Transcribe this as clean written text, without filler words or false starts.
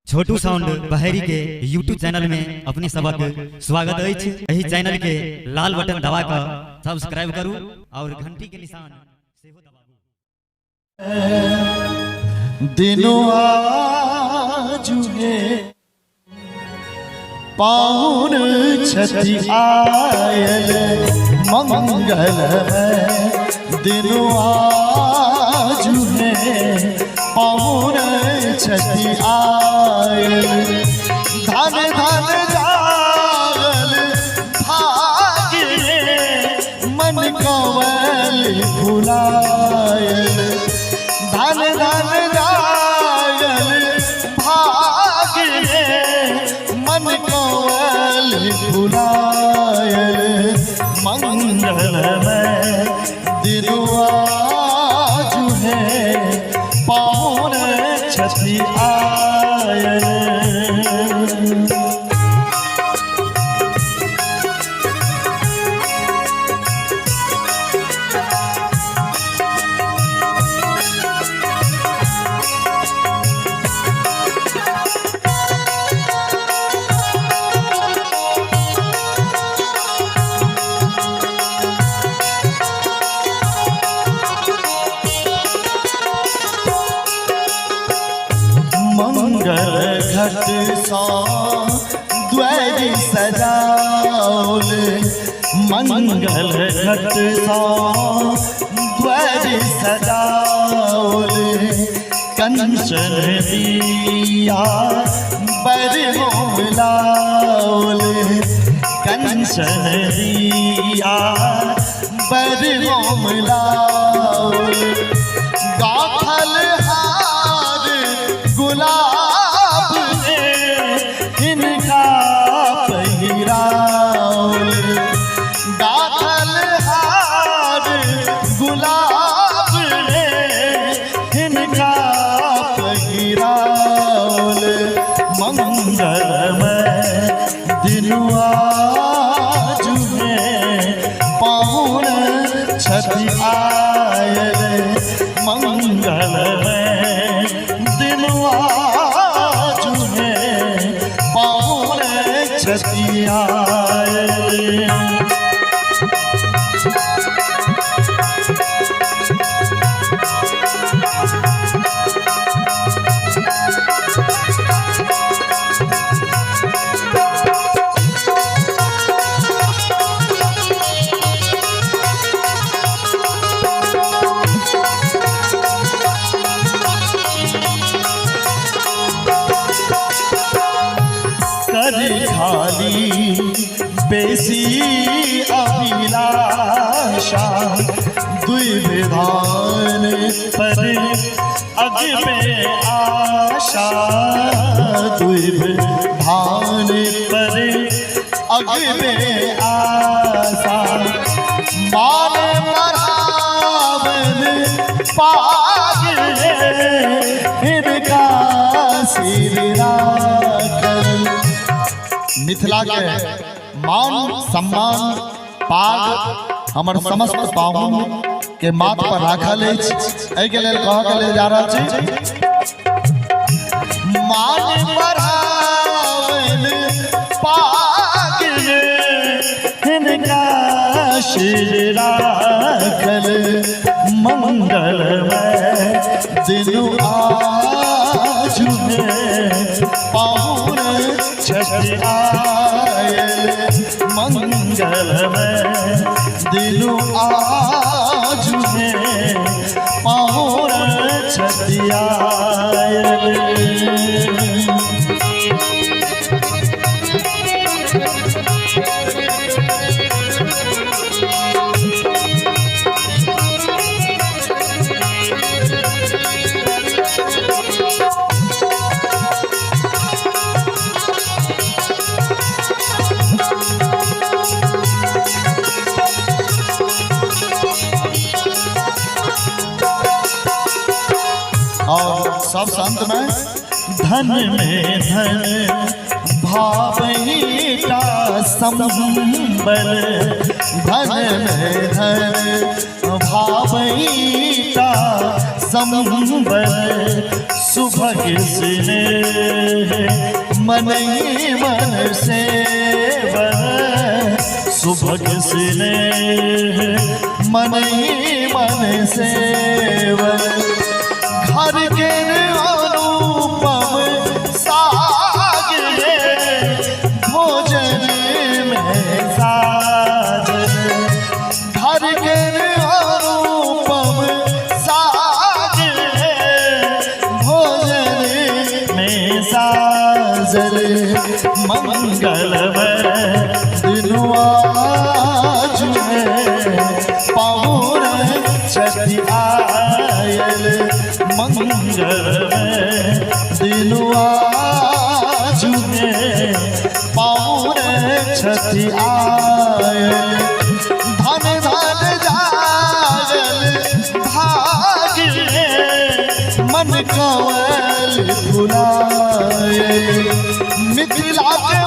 छोटू sound Baheri के YouTube channel में अपनी सबक स्वागत अछि। एही चैनल के लाल बटन दबा कर सब्सक्राइब करू और घंटी के निशान सेहो दबाबू। दिनों आजुहे पाउन छठी आयल मंगल दिनों आजुहे पाउन छठी आयल धन धन जागल भाग्य मन कंवल फुलायल धन धन जागल भाग्य मन कंवल फुलायल मंगलमय दिनुआ जुहे पाउन छठी आयल। मंगल घट सा द्वारी सजाओल मंगल घट सा द्वारी सजाओल कंचन दिया बर मोलाओल कंचन दिया बर मोलाओल गाथल गुलाब ने इनका पहिराओल गाथल हार गुलाब ने इनका पहिराओल मंगलमय दिनुआ जुहे पाउन छठी आयल मंगलमय जुहे पाउन छठी आयल। खाली बेसी अभिलाषा दुई विधान पर अग में आशा दुई विधान पर अग में आशा मान मरावन पागल इनका सिर राखल मिथिला के मान सम्मान पाग हमर समस्त पाहुन के माथ पर राखल अछि। एहि के लेल कह के ले जा रहल छी मान बढ़ावन पाग हिनका सिर राखल मंगलमय दिनुआ जुहे पाउन छठी आयल मंगलमय दिनुआ जुहे पाउन छठी आयल। और सब संत में धन भावहीटा संबल धन में धन भावैता संबल सुभग स्नेह मन ही मन सेवन सुभग स्नेह मन ही मन सेवन घर के अनुपम साग भोजन में साजन घर के अनुपम साग भोजन में साजन मंगलमय दिनुआ पाहुर छठी आयल मंगलमय दिनुआ जुगे पाहुर छठी आयल धन धन जागल भाग मन कंवल फुलायल मिथिला के